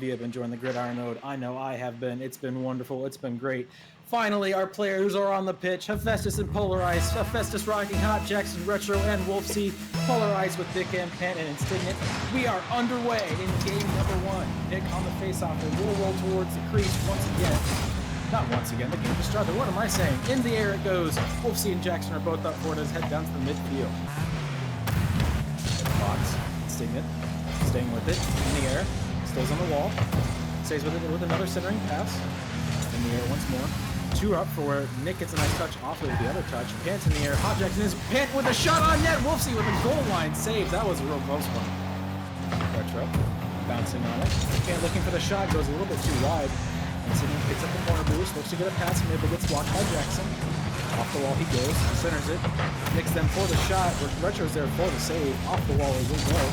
You have been joining the Gridiron Node. I know I have been. It's been wonderful. It's been great. Finally, our players are on the pitch. Hephaestus and Polar Ice. Hephaestus rocking Hot, Jackson Retro, and Wolfsy. Polar Ice with Dick and Pan and Instignet. We are underway in game number 1. Nick on the face-off and will roll towards the crease once again. Not once again, the game just started. What am I saying? In the air it goes. Wolfsy and Jackson are both up for it as head down to the midfield. Box. Instignet. Staying with it. In the air. Stays on the wall. Stays with it with another centering pass. In the air once more. 2 up for where Nick gets a nice touch off of the other touch. Pant in the air. Hot Jackson is Pant with a shot on net. Wolfsy with a goal line save. That was a real close one. Retro. Bouncing on it. Pant looking for the shot. Goes a little bit too wide. Insignia picks up the corner boost. Looks to get a pass mid, but gets blocked by Jackson. Off the wall he goes. Centers it. Nicks them for the shot. Retro's there for the save. Off the wall he will go.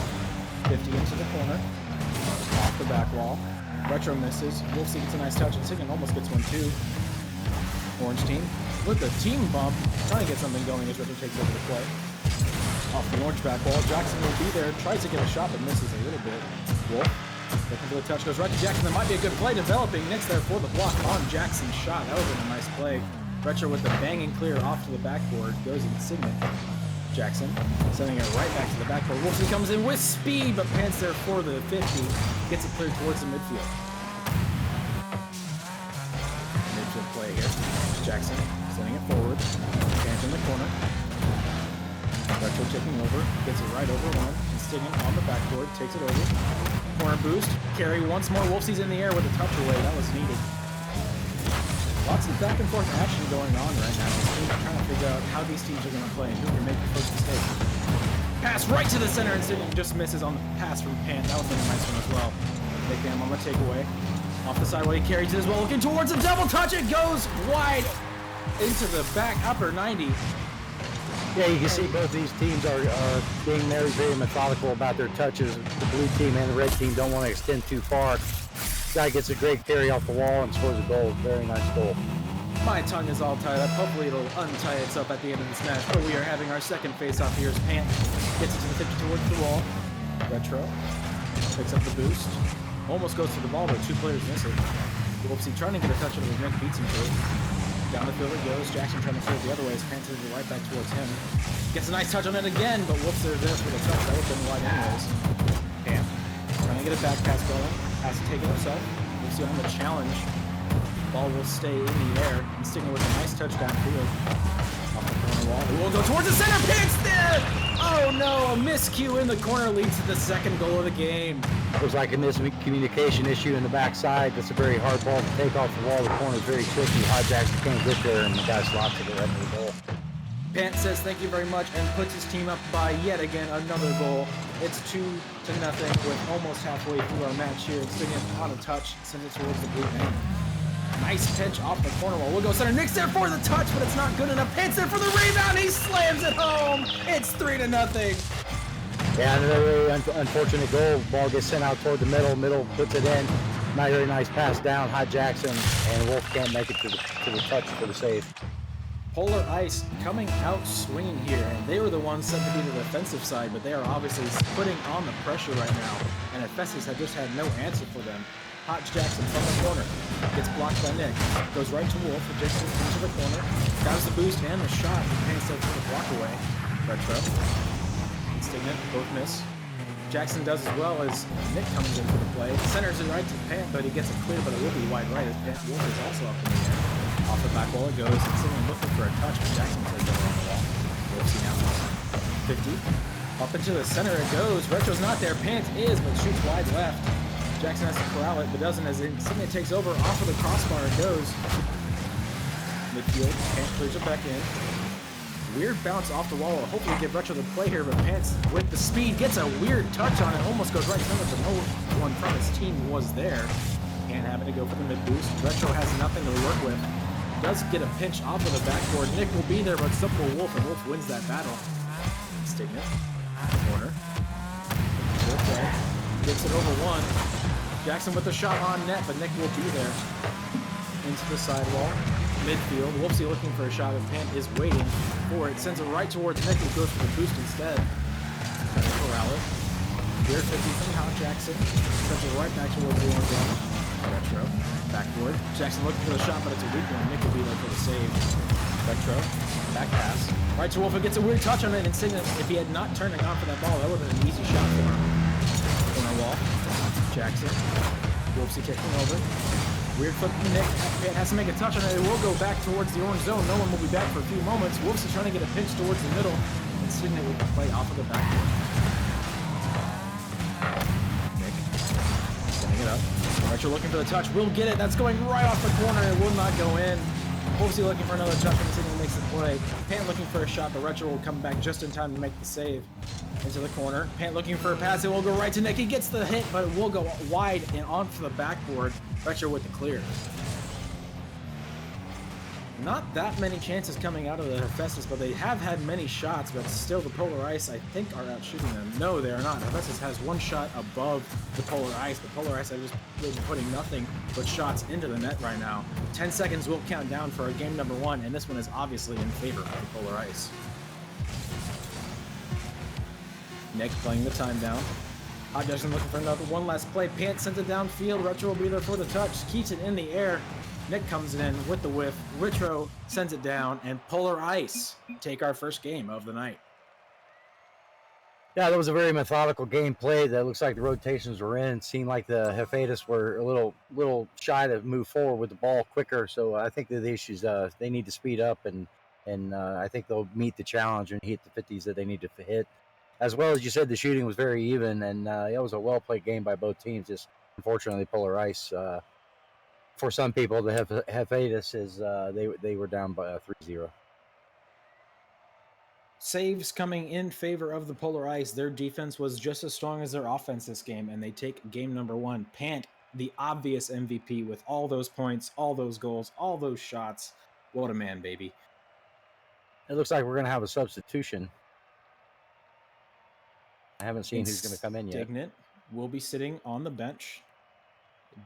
50 into the corner. Off the back wall. Retro misses. Wolfsy gets a nice touch. Insignia almost gets one too. Orange team with the team bump. Trying to get something going as Retro takes over the play. Off the orange back wall. Jackson will be there. Tries to get a shot but misses a little bit. Wolf looking for the touch. Goes right to Jackson. That might be a good play developing. Nick's there for the block on Jackson's shot. That was a nice play. Retro with the banging clear off to the backboard. Goes Insignia. Jackson sending it right back to the backboard. Wolfsy comes in with speed, but Pants there for the 50. Gets it cleared towards the midfield. Midfield play here. Jackson sending it forward. Pants in the corner. Retro taking over. Gets it right over one. Insignia on the backboard. Takes it over. Corner boost. Carry once more. Wolfsy's in the air with a touch away. That was needed. Lots of back and forth action going on right now. This team trying to figure out how these teams are going to play and who can make the first mistake. Pass right to the center, and Insignia just misses on the pass from Pan. That was a nice one as well. Nick Bam on the takeaway. Off the side while he carries it as well. Looking towards a double touch. It goes wide into the back upper 90. Yeah, you can see both these teams are being very, very methodical about their touches. The blue team and the red team don't want to extend too far. Guy gets a great carry off the wall and scores a goal. Very nice goal. My tongue is all tied up. Hopefully it'll untie itself at the end of this match. But we are having our second face-off here as Pant gets it to the 50 towards the wall. Retro picks up the boost. Almost goes to the ball, but 2 players miss it. Wolfsy trying to get a touch on his neck, beats him to it. Down the field it goes. Jackson trying to clear it the other way as Pant sends it right back towards him. Gets a nice touch on it again, but Wolfsy there for the touch. That would have been wide anyways. Pant trying to get a back pass going. Has to take it himself. We'll see on the challenge. Ball will stay in the air. Insignia with a nice touch downfield. Off the corner wall. It will go towards the center. Pants there! Oh no! A miscue in the corner leads to the second goal of the game. It was like a miscommunication issue in the backside. That's a very hard ball to take off the wall. The corner is very tricky. Hot Jackson can't get there, and the guy slots it right in the goal. Pant says thank you very much and puts his team up by yet again another goal. It's 2-0 with almost halfway through our match here. Insignia on a touch, sends it towards the blue man. Nice pitch off the corner wall. We'll go center. Nick's there for the touch, but it's not good enough. Pant's there for the rebound. He slams it home. It's 3-0. Yeah, another really unfortunate goal. Ball gets sent out toward the middle. Middle puts it in. Not very nice pass down. Hot Jackson and Wolf can't make it to the touch for the save. Polar Ice coming out swinging here, and they were the ones set to be the defensive side, but they are obviously putting on the pressure right now, and Hephaestus had just had no answer for them. Hot Jackson from the corner gets blocked by Nick, goes right to Wolf, Jackson into the corner, grabs the boost and the shot, and starts to block away. Retro, Insignia, both miss. Jackson does as well as Nick comes in for the play. Centers it right to Pant, but he gets it clear, but it will be wide right as Pant Wolf is also up in the air. Off the back wall it goes. Insignia looking for a touch, but Jackson plays over on the wall. Wolfsy now 50. Up into the center it goes. Retro's not there. Pant is, but shoots wide left. Jackson has to corral it, but doesn't as Insignia takes over. Off of the crossbar it goes. Midfield. Pant clears it back in. Weird bounce off the wall. Hopefully give Retro the play here, but Pants with the speed gets a weird touch on it. Almost goes right center, but no one from his team was there. And having to go for the mid boost. Retro has nothing to work with. Does get a pinch off of the backboard. Nick will be there, but it's up for Wolf, and Wolf wins that battle. Insignia. Corner. Good play. Gets it over one. Jackson with the shot on net, but Nick will be there. Into the sidewall. Midfield. Wolfsy looking for a shot, and Pant is waiting for it. Sends it right towards Nick, who goes for the boost instead. Corral it. Here, 50 from Hot Jackson. Sends it right back towards the orange line. Jackson looking for the shot, but it's a weak one. Nick will be there for the save. Retro, back pass. Right to Wolf, gets a weird touch on it. Insignia, if he had not turned on for that ball, that would have been an easy shot for him. Corner wall. Jackson. Wolfsy kicking over. Weird flip from Nick. Pant has to make a touch on it. It will go back towards the orange zone. No one will be back for a few moments. Wolfsy trying to get a pinch towards the middle. Insignia with the play off of the backboard. Nick setting it up. Retro looking for the touch. Will get it. That's going right off the corner. It will not go in. Wolfsy looking for another touch, and Insignia makes the play. Pant looking for a shot, but Retro will come back just in time to make the save. Into the corner. Pant looking for a pass. It will go right to Nick. He gets the hit, but it will go wide and onto the backboard. Retro with the clear. Not that many chances coming out of the Hephaestus, but they have had many shots, but still the Polar Ice, I think, are out shooting them. No, they are not. Hephaestus has one shot above the Polar Ice. The Polar Ice are just really putting nothing but shots into the net right now. 10 seconds will count down for game number 1, and this one is obviously in favor of the Polar Ice. Nick playing the time down. Hotdog looking for another one last play. Pant sends it downfield. Retro will be there for the touch. Keeps it in the air. Nick comes in with the whiff. Retro sends it down, and Polar Ice take our first game of the night. Yeah, that was a very methodical game played. That looks like the rotations were in. It seemed like the Hephaestus were a little shy to move forward with the ball quicker. So I think that the issues they need to speed up, and I think they'll meet the challenge and hit the 50s that they need to hit. As well as you said, the shooting was very even, and it was a well-played game by both teams. Just unfortunately, Polar Ice, for some people, the Hephaestus is they were down by 3-0. Saves coming in favor of the Polar Ice. Their defense was just as strong as their offense this game, and they take game number 1. Pant, the obvious MVP with all those points, all those goals, all those shots. What a man, baby. It looks like we're going to have a substitution. I haven't seen who's going to come in yet. Indignant will be sitting on the bench.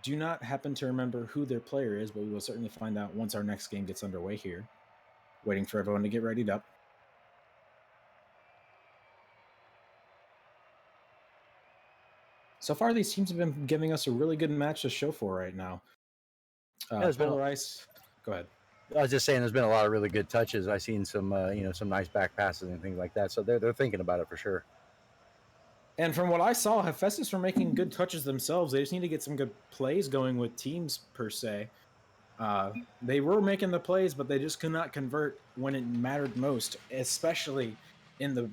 Do not happen to remember who their player is, but we will certainly find out once our next game gets underway here. Waiting for everyone to get readied up. So far, these teams have been giving us a really good match to show for right now. Polar Ice, go ahead. I was just saying, there's been a lot of really good touches. I've seen some, some nice back passes and things like that. So they're thinking about it for sure. And from what I saw, Hephaestus were making good touches themselves. They just need to get some good plays going with teams, per se. They were making the plays, but they just could not convert when it mattered most, especially in the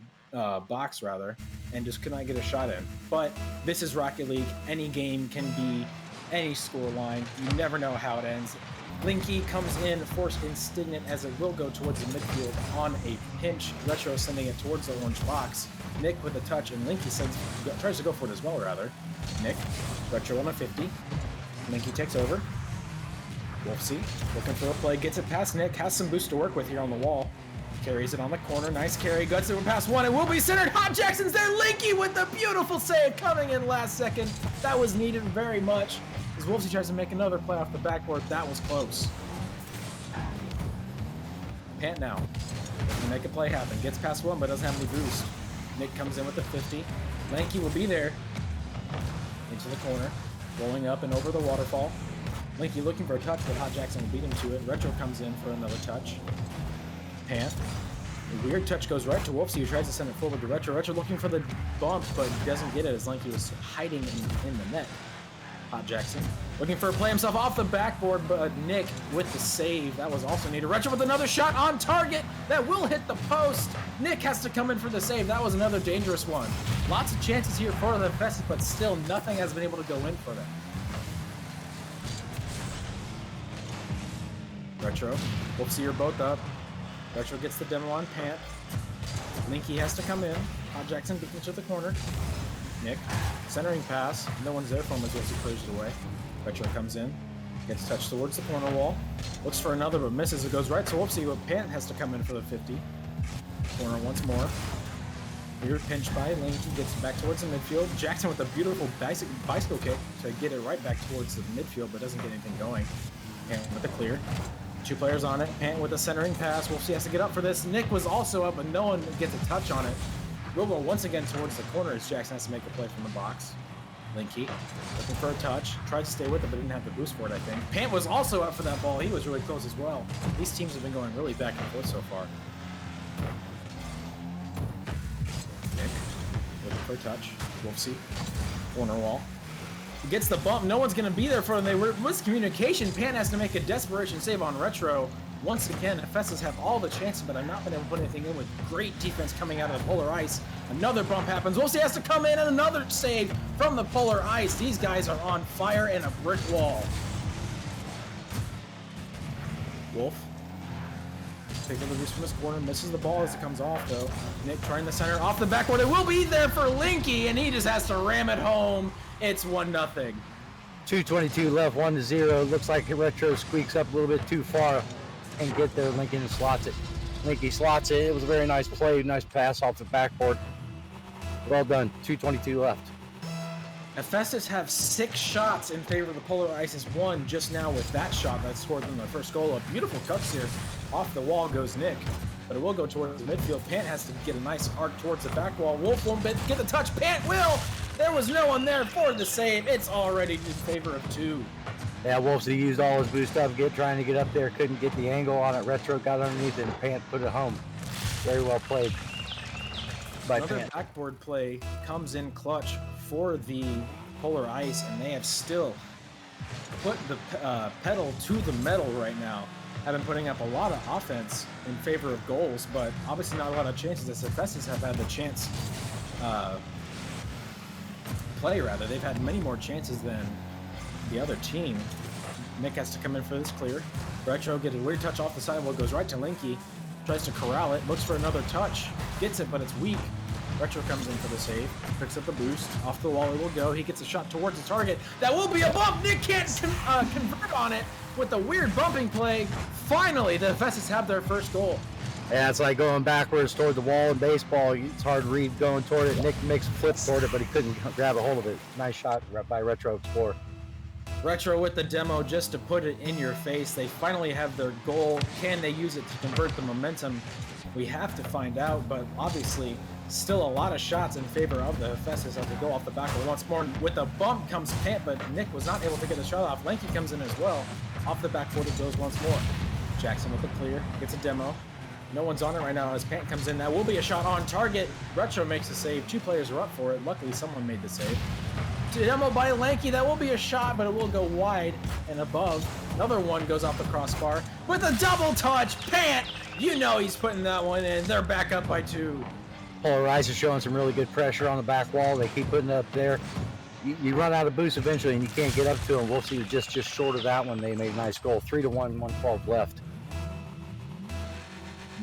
box, rather, and just could not get a shot in. But this is Rocket League. Any game can be any scoreline. You never know how it ends. Linky comes in, forced Indignant as it will go towards the midfield on a pinch. Retro sending it towards the orange box. Nick with a touch, and Linky tries to go for it as well, rather. Nick, Retro on a 50. Linky takes over. Wolfsy looking for a play, gets it past Nick, has some boost to work with here on the wall. Carries it on the corner, nice carry, guts it past one, it will be centered. Hot Jackson's there, Linky with the beautiful save coming in last second. That was needed very much. As Wolfsy tries to make another play off the backboard, that was close. Pant now. Can make a play happen. Gets past one, but doesn't have any boost. Nick comes in with the 50. Lanky will be there. Into the corner. Rolling up and over the waterfall. Linky looking for a touch, but Hot Jackson will beat him to it. Retro comes in for another touch. Pant. A weird touch goes right to Wolfsy, who tries to send it forward to Retro. Retro looking for the bump, but doesn't get it as Linky was hiding in the net. Hot Jackson looking for a play himself off the backboard, but Nick with the save. That was also needed. Retro with another shot on target that will hit the post. Nick has to come in for the save. That was another dangerous one. Lots of chances here for the Hephaestus, but still nothing has been able to go in for them. Retro, Wolfsy are both up. Retro gets the demo on Pant. Linky has to come in. Hot Jackson beating to the corner. Nick, centering pass. No one's there for him as Wolfsy clears it away. Retro comes in. Gets touched towards the corner wall. Looks for another, but misses. It goes right to Wolfsy, but Pant has to come in for the 50. Corner once more. Weird pinch by Linky. Gets back towards the midfield. Jackson with a beautiful bicycle kick to get it right back towards the midfield, but doesn't get anything going. Pant with the clear. Two players on it. Pant with a centering pass. Wolfsy has to get up for this. Nick was also up, but no one gets a touch on it. We'll go once again towards the corner as Jackson has to make a play from the box. Linky looking for a touch. Tried to stay with it, but didn't have the boost for it, I think. Pant was also up for that ball. He was really close as well. These teams have been going really back and forth so far. Nick looking for a touch. Wolfsy, corner wall. He gets the bump. No one's going to be there for him. They were miscommunication. Pant has to make a desperation save on Retro. Once again, Hephaestus have all the chances, but I've not been able to put anything in with great defense coming out of the polar ice. Another bump happens. Wolfsy has to come in and another save from the polar ice. These guys are on fire and a brick wall. Wolf takes the boost from his corner, misses the ball as it comes off though. Nick trying the center off the backboard. It will be there for Linky, and he just has to ram it home. It's 1-0. 2:22 left, 1-0. Looks like Retro squeaks up a little bit too far and get there. Lincoln slots it. Linky slots it. It was a very nice play, nice pass off the backboard. Well done. 2:22 left. Hephaestus have 6 shots in favor of the Polar Ice's 1 just now with that shot that scored them their first goal. A beautiful cuts here. Off the wall goes Nick, but it will go towards the midfield. Pant has to get a nice arc towards the back wall. Wolf won't get the touch. Pant will! There was no one there for the save. It's already in favor of 2. Yeah, Wolfsy used all his boost up, trying to get up there, couldn't get the angle on it. Retro got underneath it, and Pant put it home. Very well played by Another Pant. backboard play comes in clutch for the Polar Ice, and they have still put the pedal to the metal right now. Have been putting up a lot of offense in favor of goals, but obviously not a lot of chances. The Hephaestus have had the chance play, rather. They've had many more chances than the other team. Nick has to come in for this clear. Retro gets a weird touch off the sidewall, goes right to Linky, tries to corral it, looks for another touch, gets it, but it's weak. Retro comes in for the save, picks up the boost, off the wall it will go. He gets a shot towards the target. That will be a bump. Nick can't convert on it with a weird bumping play. Finally, the Hephaestus have their first goal. Yeah, it's like going backwards toward the wall in baseball. It's hard to read going toward it. Nick makes a flip toward it, but he couldn't grab a hold of it. Nice shot by Retro Explorer. Retro with the demo just to put it in your face. They finally have their goal. Can they use it to convert the momentum? We have to find out, but obviously still a lot of shots in favor of the Hephaestus as they go off the backboard once more. With a bump comes Pant, but Nick was not able to get the shot off. Lanky comes in as well. Off the backboard it goes once more. Jackson with the clear, gets a demo. No one's on it right now as Pant comes in. That will be a shot on target. Retro makes a save. 2 players are up for it. Luckily, someone made the save. Demo by Lanky. That will be a shot, but it will go wide and above. Another one goes off the crossbar with a double touch. Pant, you know he's putting that one in. They're back up by 2. Polar Ice is showing some really good pressure on the back wall. They keep putting it up there. You run out of boost eventually, and you can't get up to them. Wolfsy was just short of that one. They made a nice goal. 3-1, 1:12 left.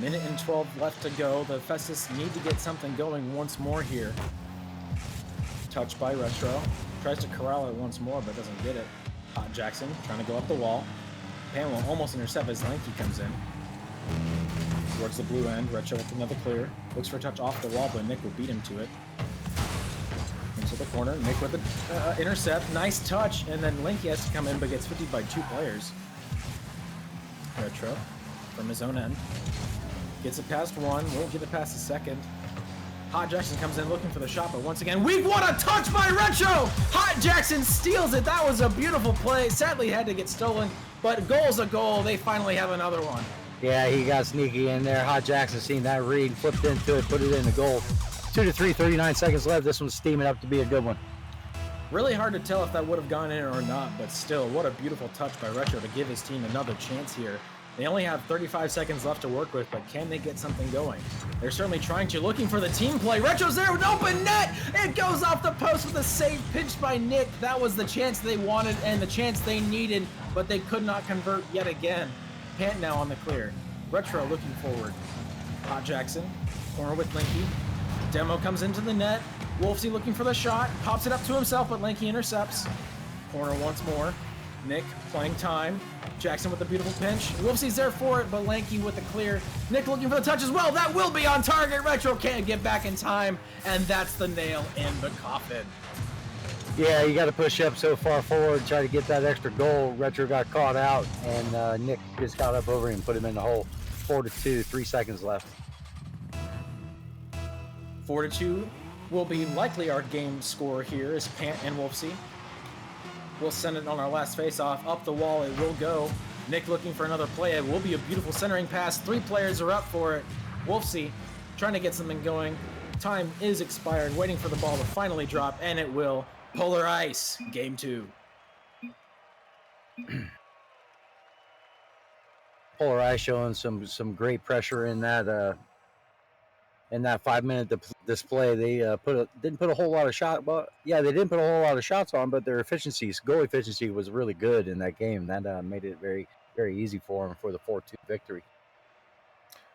Minute and 12 left to go. The Hephaestus need to get something going once more here. Touch by Retro. Tries to corral it once more, but doesn't get it. Hot Jackson trying to go up the wall. Pan will almost intercept as Lanky comes in. Towards the blue end. Retro with another clear. Looks for a touch off the wall, but Nick will beat him to it. Into the corner. Nick with the intercept. Nice touch, and then Lanky has to come in, but gets 50 by 2 players. Retro from his own end. Gets it past 1, won't get it past the second. Hot Jackson comes in looking for the shot, but once again, what a touch by Retro! Hot Jackson steals it. That was a beautiful play. Sadly, had to get stolen, but goal's a goal. They finally have another one. Yeah, he got sneaky in there. Hot Jackson seen that read, flipped into it, put it in the goal. 2-3, 39 seconds left. This one's steaming up to be a good one. Really hard to tell if that would have gone in or not, but still, what a beautiful touch by Retro to give his team another chance here. They only have 35 seconds left to work with, but can they get something going? They're certainly trying to, looking for the team play. Retro's there with an open net! It goes off the post with a save pinched by Nick. That was the chance they wanted and the chance they needed, but they could not convert yet again. Pant now on the clear. Retro looking forward. Hot Jackson, corner with Linky. Demo comes into the net. Wolfsy looking for the shot, pops it up to himself, but Linky intercepts. Corner once more. Nick playing time. Jackson with a beautiful pinch. Wolfsy's there for it, but Lanky with the clear. Nick looking for the touch as well. That will be on target. Retro can't get back in time, and that's the nail in the coffin. Yeah, you got to push up so far forward, try to get that extra goal. Retro got caught out, and Nick just got up over him and put him in the hole. 4-2, 3 seconds left. 4-2, will be likely our game score here is Pant and Wolfsy. We'll send it on our last face-off. Up the wall it will go. Nick looking for another play. It will be a beautiful centering pass. 3 players are up for it. Wolfsy trying to get something going. Time is expired, waiting for the ball to finally drop, and it will. Polar Ice, game 2. Polar Ice showing some great pressure in that 5-minute display. They didn't put a whole lot of shot. Well, yeah, they didn't put a whole lot of shots on, but their goal efficiency was really good in that game. That made it very, very easy for them for the 4-2 victory.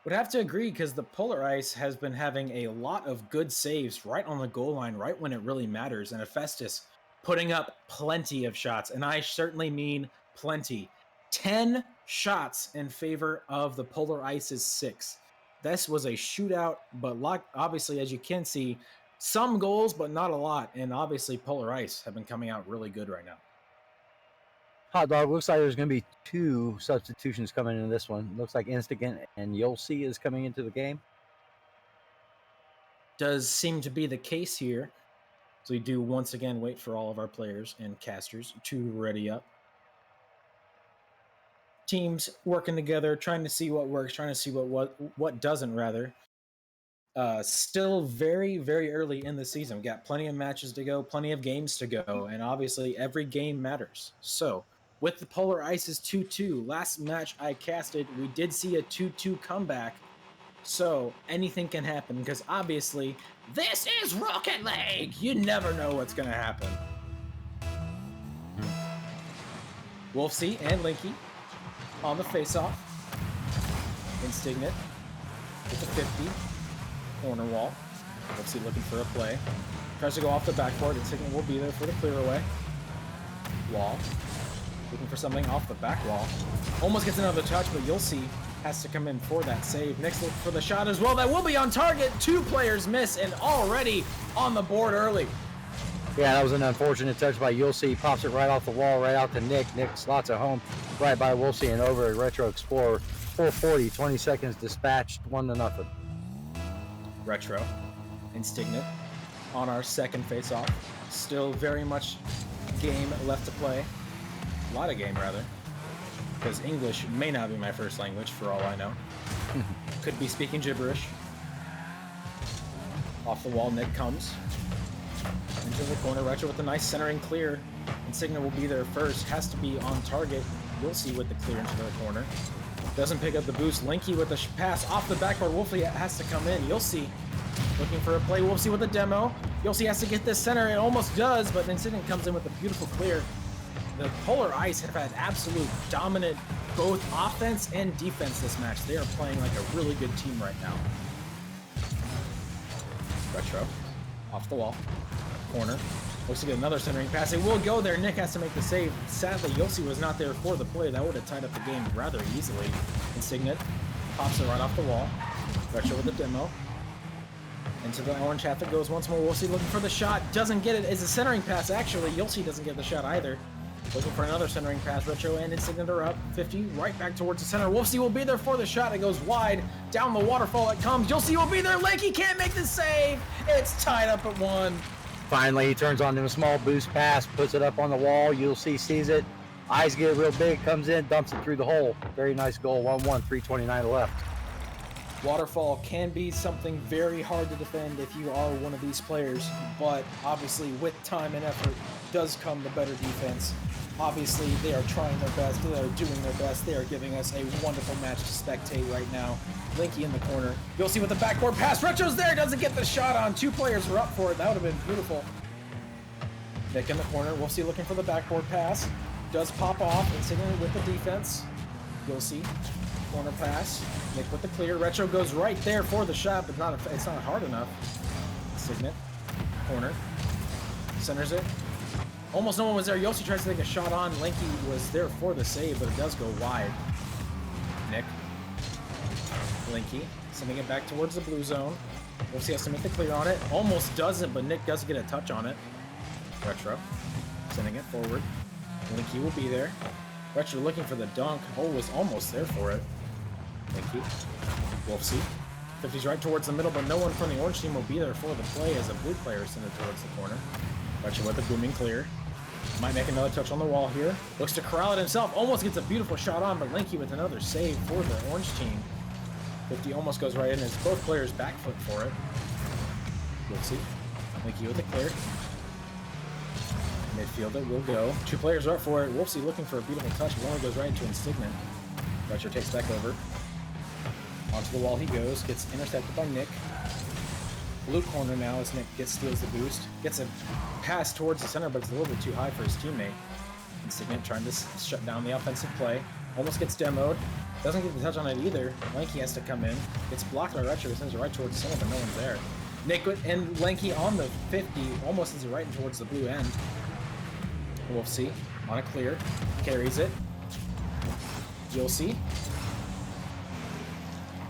Would have to agree, because the Polar Ice has been having a lot of good saves right on the goal line, right when it really matters, and Hephaestus putting up plenty of shots, and I certainly mean plenty. 10 shots in favor of the Polar Ice's 6. This was a shootout, but obviously, as you can see, some goals, but not a lot, and obviously Polar Ice have been coming out really good right now. Hotdog, looks like there's going to be 2 substitutions coming into this one. Looks like Instigant and Yolsi is coming into the game. Does seem to be the case here. So we do once again wait for all of our players and casters to ready up. Teams working together, trying to see what works, trying to see what doesn't, rather. Still very, very early in the season. We got plenty of matches to go, plenty of games to go, and obviously every game matters. So with the Polar Ice's 2-2, last match I casted, we did see a 2-2 comeback. So anything can happen, because obviously this is Rocket League. You never know what's going to happen. Wolfsy and Linky on the face-off. Instigant with the 50. Corner wall. Wolfsy looking for a play. Tries to go off the backboard. Instigant will be there for the clear away. Wall. Looking for something off the back wall. Almost gets another touch, but you'll see has to come in for that save. Nick's looking for the shot as well. That will be on target. 2 players miss and already on the board early. Yeah, that was an unfortunate touch by Yulsi. Pops it right off the wall, right out to Nick. Nick slots it home right by Wolfsy and over at Retro Explorer. 440, 20 seconds dispatched, 1-0. Retro, Instigant on our second face-off. Still very much game left to play. A lot of game, rather. Because English may not be my first language, for all I know. Could be speaking gibberish. Off the wall, Nick comes. Into the corner, Retro with a nice centering clear. Instigant will be there first. Has to be on target. You'll see with the clear into the corner. Doesn't pick up the boost. Linky with the pass off the backboard. Wolfsy has to come in. You'll see. Looking for a play. Wolfsy with the demo. You'll see has to get this center. It almost does, but Instigant comes in with a beautiful clear. The Polar Ice have had absolute dominant both offense and defense this match. They are playing like a really good team right now. Retro. Off the wall. Corner. Looks to get another centering pass. It will go there. Nick has to make the save. Sadly, Yossi was not there for the play. That would have tied up the game rather easily. Instigant pops it right off the wall. Retro with the demo. Into the orange half it goes once more. Yossi looking for the shot. Doesn't get it. It's a centering pass, actually. Yossi doesn't get the shot either. Looking for another centering pass. Retro and Instigant are up. 50, right back towards the center. Wolfsy will be there for the shot. It goes wide. Down the waterfall it comes. Yossi will be there. Lakey can't make the save. It's tied up at 1. Finally, he turns on him a small boost pass, puts it up on the wall. You'll see, sees it. Eyes get real big, comes in, dumps it through the hole. Very nice goal. 1-1, 3:29 left. Waterfall can be something very hard to defend if you are one of these players, but obviously with time and effort does come the better defense. Obviously, they are trying their best. They are doing their best. They are giving us a wonderful match to spectate right now. Linky in the corner. You'll see with the backboard pass. Retro's there. Doesn't get the shot on. 2 players are up for it. That would have been beautiful. Nick in the corner. We'll see looking for the backboard pass. Does pop off. Instigant with the defense. You'll see. Corner pass. Nick with the clear. Retro goes right there for the shot, but it's not hard enough. Instigant. Corner. Centers it. Almost no one was there. Yossi tries to take a shot on. Linky was there for the save, but it does go wide. Nick. Linky. Sending it back towards the blue zone. Yossi has to make the clear on it. Almost doesn't, but Nick does get a touch on it. Retro. Sending it forward. Linky will be there. Retro looking for the dunk. Oh, was almost there for it. Linky. Wolfsy. 50's right towards the middle, but no one from the orange team will be there for the play as a blue player is sent it towards the corner. Retro with the booming clear. Might make another touch on the wall here. Looks to corral it himself. Almost gets a beautiful shot on, but Linky with another save for the orange team. 50 almost goes right in as both players backflip for it. We'll see. Linky with the clear. Midfield it will go. Two players are up for it. Wolfsy looking for a beautiful touch, but only goes right into Instignant. Retro takes back over. Onto the wall he goes. Gets intercepted by Nick. Blue corner now as Nick steals the boost. Gets a pass towards the center, but it's a little bit too high for his teammate. Instignant trying to shut down the offensive play. Almost gets demoed. Doesn't get the touch on it either. Lanky has to come in. Gets blocked by Retro. Sends it right towards the center, but no one's there. Nick and Lanky on the 50. Almost sends it right in towards the blue end. We'll see. On a clear. Carries it. You'll see.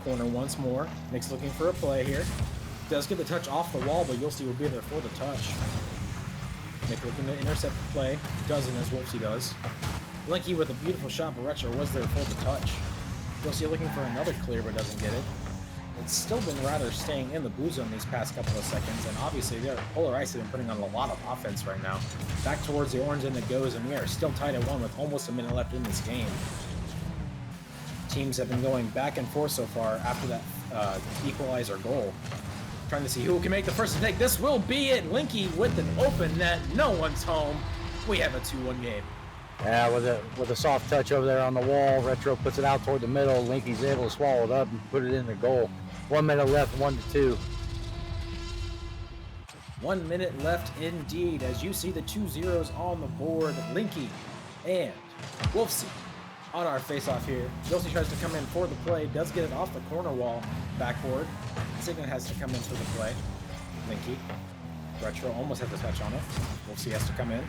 Corner once more. Nick's looking for a play here. Does get the touch off the wall, but You'll see will be there for the touch. Nick looking to intercept the play. Doesn't as Wolfsy does. Linky with a beautiful shot, but Retro was there for the touch. You'll see looking for another clear, but doesn't get it. It's still been rather staying in the blue zone these past couple of seconds, and obviously Polar Ice have been putting on a lot of offense right now. Back towards the orange end it goes, and we are still tied at 1 with almost a minute left in this game. Teams have been going back and forth so far after that equalizer goal. Trying to see who can make the first mistake. This will be it. Linky with an open net. No one's home. We have a 2-1 game. Yeah, with a soft touch over there on the wall, Retro puts it out toward the middle. Linky's able to swallow it up and put it in the goal. 1 minute left, 1-2. 1 minute left indeed, as you see the 2 zeros on the board. Linky and Wolfsy on our face-off here. Wolfsy tries to come in for the play, does get it off the corner wall, backboard. Instignant has to come in for the play. Linky. Retro almost had the touch on it. Wolfsy has to come in.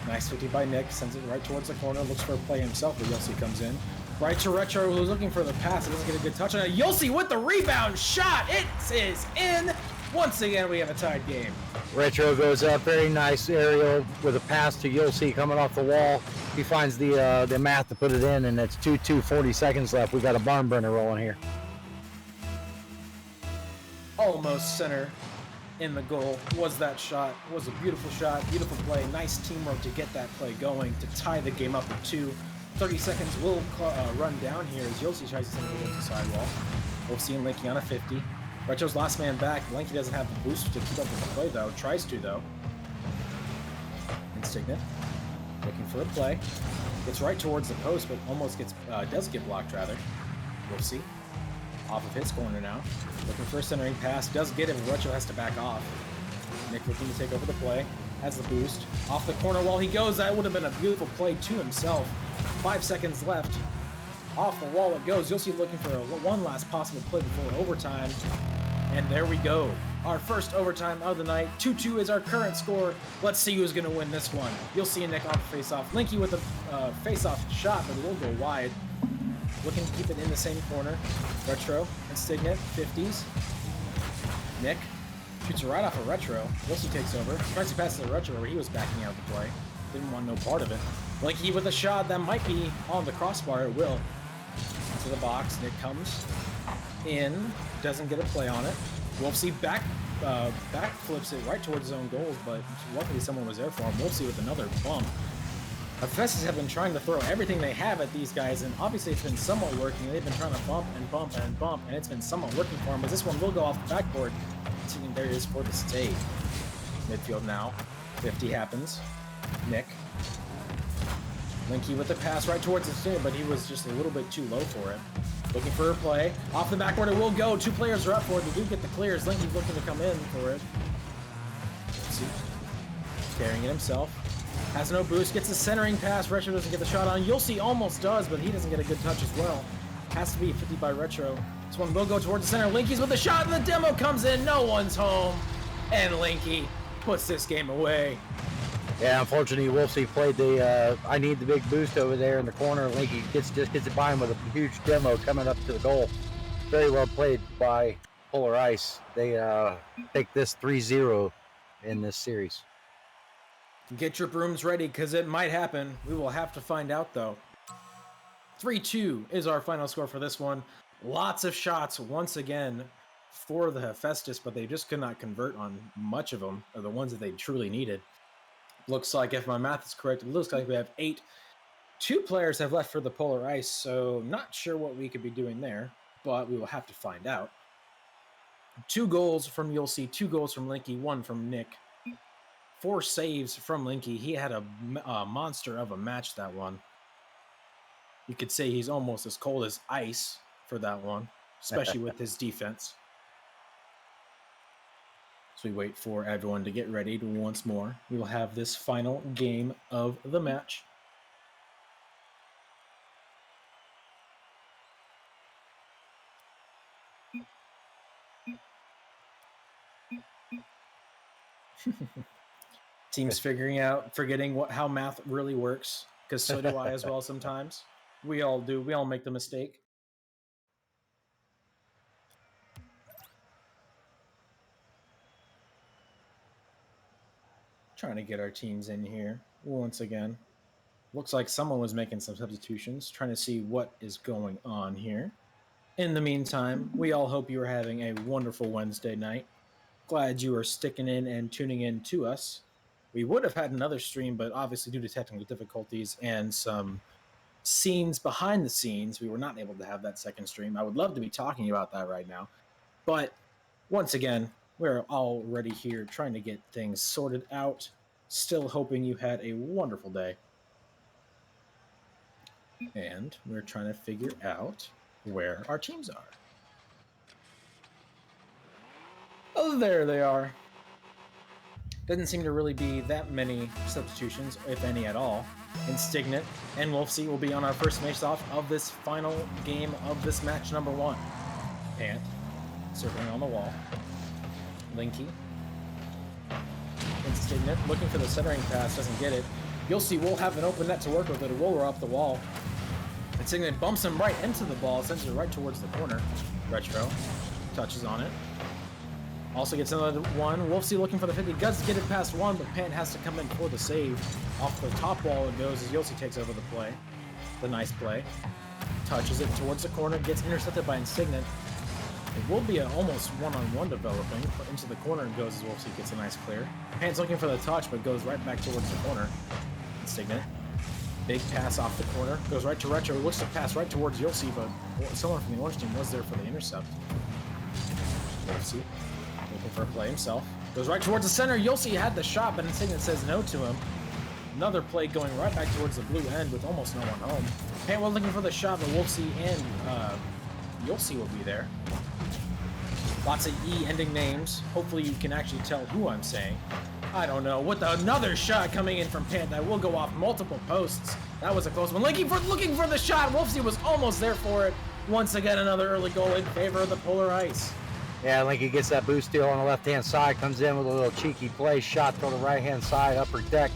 Nice 50 by Nick, sends it right towards the corner, looks for a play himself, but Yossi comes in. Right to Retro, who's looking for the pass, it doesn't get a good touch on it. Yossi with the rebound shot, it is in! Once again, we have a tied game. Retro goes up, very nice aerial with a pass to Yossi coming off the wall. He finds the math to put it in, and it's 2-2, 40 seconds left. We got a barn burner rolling here. Almost center in the goal was that shot. It was a beautiful shot, beautiful play, nice teamwork to get that play going to tie the game up at 2. 30 seconds will run down here as Yossi tries to send it to the sidewall. Wolfsy and Linky on a 50. Retro's last man back. Linky doesn't have the boost to keep up with the play though. Tries to though. Instignant looking for a play. Gets right towards the post, but almost does get blocked rather. Wolfsy off of his corner now. Looking for a centering pass. Does get it, but Retro has to back off. Nick looking to take over the play. Has the boost. Off the corner while he goes. That would have been a beautiful play to himself. 5 seconds left. Off the wall it goes. You'll see looking for one last possible play before overtime. And there we go. Our first overtime of the night. 2-2 is our current score. Let's see who's going to win this one. You'll see Nick off face-off. Linky with a face-off shot, but it will go wide. Looking to keep it in the same corner. Retro, Instignant, 50s. Nick shoots right off of Retro. Wilson takes over. Tries to pass to the Retro where he was backing out the play. Didn't want no part of it. Linky with a shot that might be on the crossbar. It will. Into the box. Nick comes in. Doesn't get a play on it. Wolfsy back flips it right towards his own goals, but luckily someone was there for him. Wolfsy with another bump. Hephaestus have been trying to throw everything they have at these guys, and obviously it's been somewhat working. They've been trying to bump and bump and bump, and it's been somewhat working for them, but this one will go off the backboard. Sitting there is for the state. Midfield now. 50 happens. Nick. Linky with the pass right towards the center, but he was just a little bit too low for it. Looking for a play. Off the backboard it will go. 2 players are up for it. They do get the clears. Linky's looking to come in for it. Let's see. Carrying it himself. Has no boost, gets a centering pass. Retro doesn't get the shot on. You'll see almost does, but he doesn't get a good touch as well. Has to be 50 by Retro. This one will go towards the center. Linky's with the shot, and the demo comes in. No one's home. And Linky puts this game away. Yeah, unfortunately, Wolfsy played the I need the big boost over there in the corner. Linky just gets it by him with a huge demo coming up to the goal. Very well played by Polar Ice. They take this 3-0 in this series. Get your brooms ready, because it might happen. We will have to find out, though. 3-2 is our final score for this one. Lots of shots once again for the Hephaestus, but they just could not convert on much of them, or the ones that they truly needed. Looks like, if my math is correct, it looks like we have 8. 2 players have left for the polar ice, so not sure what we could be doing there, but we will have to find out. 2 goals from Yulsi, 2 goals from Linky, 1 from Nick. 4 saves from Linky. He had a monster of a match, that one. You could say he's almost as cold as ice for that one, especially with his defense. So we wait for everyone to get ready to once more. We will have this final game of the match. Teams forgetting how math really works, because so do I as well sometimes. We all do. We all make the mistake. Trying to get our teams in here once again. Looks like someone was making some substitutions, trying to see what is going on here. In the meantime, we all hope you are having a wonderful Wednesday night. Glad you are sticking in and tuning in to us. We would have had another stream, but obviously due to technical difficulties and some scenes behind the scenes, we were not able to have that second stream. I would love to be talking about that right now. But once again, we're already here trying to get things sorted out. Still hoping you had a wonderful day. And we're trying to figure out where our teams are. Oh, there they are. Doesn't seem to really be that many substitutions, if any at all. Instignant and Wolfsey will be on our first face-off of this final game of this match number 1. Pant, circling on the wall. Linky. Instignant, looking for the centering pass, doesn't get it. You'll see we'll have an open net to work with. It'll roll her up the wall. Instignant bumps him right into the ball, sends it right towards the corner. Retro touches on it. Also gets another one. Wolfsey looking for the 50. Does get it past one, but Pant has to come in for the save. Off the top wall it goes as Yossi takes over the play. The nice play. Touches it towards the corner. Gets intercepted by Instignant. It will be an almost one-on-one developing. But into the corner it goes as Wolfsey gets a nice clear. Pant's looking for the touch, but goes right back towards the corner. Instignant. Big pass off the corner. Goes right to Retro. Looks to pass right towards Yossi, but someone from the orange team was there for the intercept. Yossi. Looking for a play himself. Goes right towards the center. Yossi had the shot, but Instignant says no to him. Another play going right back towards the blue end with almost no one home. Pantwell looking for the shot, but Wolfsey and Yossi will be there. Lots of E ending names. Hopefully you can actually tell who I'm saying. I don't know. With another shot coming in from Pant that will go off multiple posts. That was a close one. Looking for the shot. Wolfsey was almost there for it. Once again, another early goal in favor of the Polar Ice. Yeah, Linky gets that boost deal on the left-hand side, comes in with a little cheeky play, shot to the right-hand side, upper deck.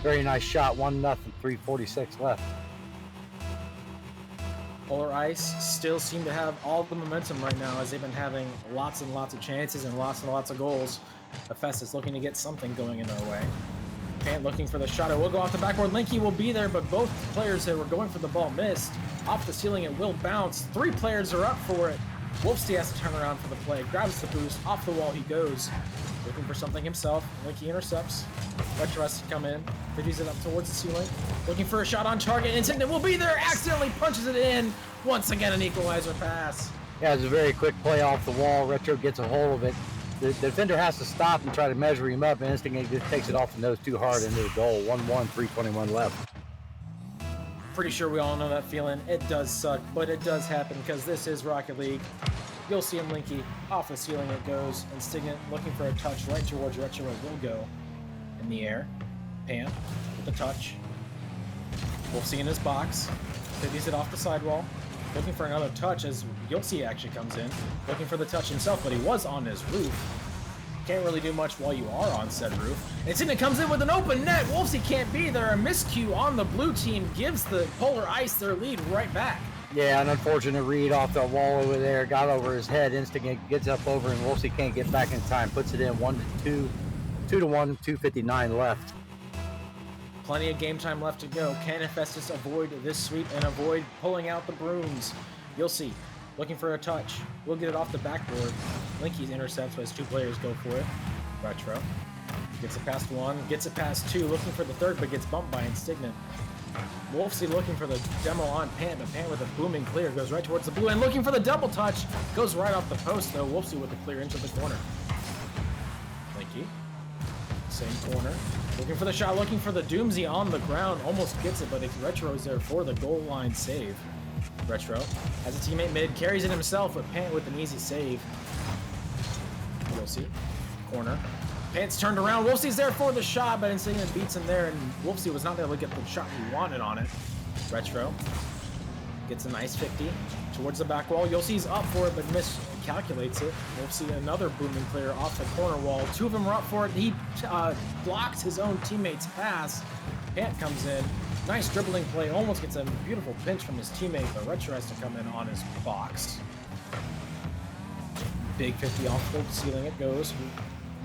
Very nice shot, 1-0, 3:46 left. Polar Ice still seem to have all the momentum right now as they've been having lots and lots of chances and lots of goals. Hephaestus looking to get something going in their way. Pant looking for the shot. It will go off the backboard. Linky will be there, but both players that were going for the ball missed. Off the ceiling, it will bounce. 3 players are up for it. Wolfsey has to turn around for the play, grabs the boost, off the wall he goes. Looking for something himself. Linky intercepts. Retro has to come in. 50s it up towards the ceiling. Looking for a shot on target. Instignant will be there. Accidentally punches it in. Once again, an equalizer pass. Yeah, it's a very quick play off the wall. Retro gets a hold of it. The defender has to stop and try to measure him up, and Instignant just takes it off the nose too hard into the goal. 1-1, 3:21 left. Pretty sure we all know that feeling. It does suck, but it does happen because this is Rocket League. You'll see him Linky. Off the ceiling it goes. Instignant looking for a touch right towards Retro. It will go in the air. Pan with the touch. Wolfsey in his box. 50s it off the sidewall. Looking for another touch as Yossi actually comes in. Looking for the touch himself, but he was on his roof. Can't really do much while you are on said roof. Instignant comes in with an open net. Wolfsey can't be there. A miscue on the blue team gives the Polar Ice their lead right back. Yeah, an unfortunate read off the wall over there. Got over his head. Instignant gets up over, and Wolfsey can't get back in time. Puts it in 1-2, 2-1, 2:59 left. Plenty of game time left to go. Can Hephaestus avoid this sweep and avoid pulling out the brooms? You'll see. looking for a touch. We'll get it off the backboard. Linky's intercepts, but his 2 players go for it. Retro gets it past 1, gets it past 2, looking for the 3rd, but gets bumped by Instignant. Wolfsy looking for the demo on Pant, but Pant with a booming clear goes right towards the blue end, looking for the double touch. Goes right off the post, though. Wolfsy with the clear into the corner. Linky, same corner. Looking for the shot, looking for the Doomsy on the ground. Almost gets it, but Retro's there for the goal line save. Retro has a teammate mid, carries it himself, but Pant with an easy save. Wolfsy, corner. Pant's turned around. Wolfsy's there for the shot, but Instignant beats him there, and Wolfsy was not able to get the shot he wanted on it. Retro gets a nice 50 towards the back wall. Wolfsy's up for it, but miscalculates it. Wolfsy another booming clear off the corner wall. 2 of them are up for it. He blocks his own teammate's pass. Pant comes in. Nice dribbling play. Almost gets a beautiful pinch from his teammate, but Retro has to come in on his box. Big 50 off the ceiling it goes.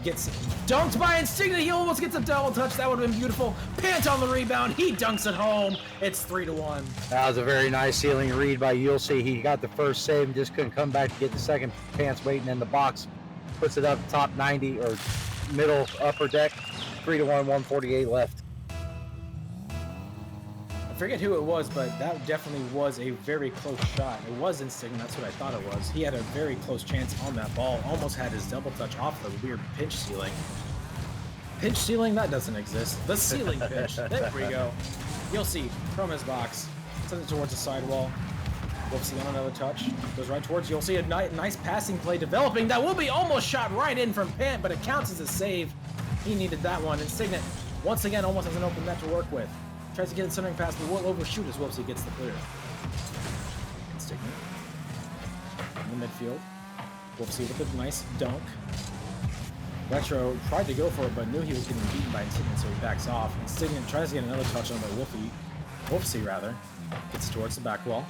Gets dunked by Instignant. He almost gets a double touch. That would have been beautiful. Pant on the rebound. He dunks it home. It's 3-1. That was a very nice ceiling read by Yulsey. He got the first save and just couldn't come back to get the second. Pants waiting in the box. Puts it up top 90 or middle upper deck. 3-1, 148 left. I forget who it was, but that definitely was a very close shot. It was Instignant. That's what I thought it was. He had a very close chance on that ball. Almost had his double touch off the weird pinch ceiling. Pinch ceiling? That doesn't exist. The ceiling pinch. There we go. You'll see from his box. Sends it towards the sidewall. Wolfsy on another touch. Goes right towards. You'll see a nice passing play developing. That will be almost shot right in from Pant, but it counts as a save. He needed that one. Instignant, once again, almost has an open net to work with. Tries to get a centering pass, but will overshoot as Wolfsy gets the clear. Instignant in the midfield. Wolfsy with a nice dunk. Retro tried to go for it, but knew he was getting beaten by Instignant, so he backs off. Instignant tries to get another touch on by Wolfsy rather. Gets towards the back wall.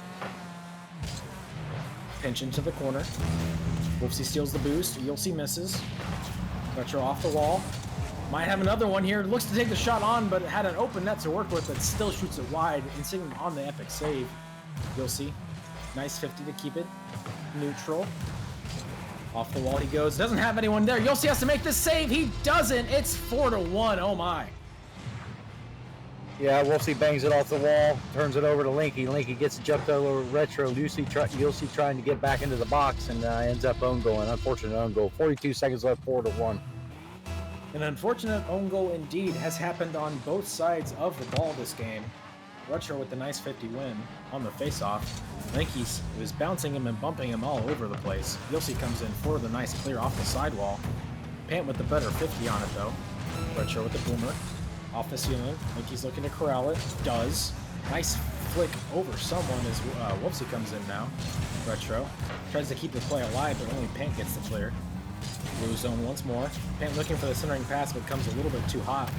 Pinch into the corner. Wolfsy steals the boost. Wolfsy misses. Retro off the wall. Might have another one here. Looks to take the shot on, but it had an open net to work with, but still shoots it wide. Instignant on the epic save. Wolfsy. Nice 50 to keep it neutral. Off the wall he goes. Doesn't have anyone there. Wolfsy has to make this save. He doesn't. It's 4-1. Oh my. Yeah, Wolfsy bangs it off the wall, turns it over to Linky. Linky gets it jumped over Retro. Wolfsy trying to get back into the box and ends up own goal. An unfortunate own goal. 42 seconds left, 4-1. An unfortunate own goal indeed has happened on both sides of the ball this game. Retro with the nice 50 win on the face-off. Linky was bouncing him and bumping him all over the place. Wolfsy comes in for the nice clear off the sidewall. Pant with the better 50 on it though. Retro with the boomer. Off the ceiling. Linky's looking to corral it. Does. Nice flick over someone as Wolfsy comes in now. Retro tries to keep the play alive, but only Pant gets the clear. Blue zone once more. Pant looking for the centering pass, but comes a little bit too hot.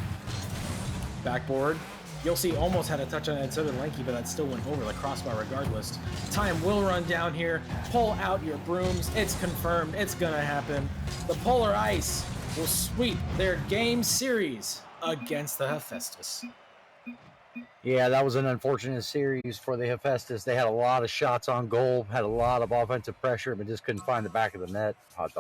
Backboard. Wolfsy almost had a touch on it, so did Linky, but that still went over the crossbar regardless. Time will run down here. Pull out your brooms. It's confirmed. It's gonna happen. The Polar Ice will sweep their game series against the Hephaestus. Yeah, that was an unfortunate series for the Hephaestus. They had a lot of shots on goal, had a lot of offensive pressure, but just couldn't find the back of the net. Hotdog.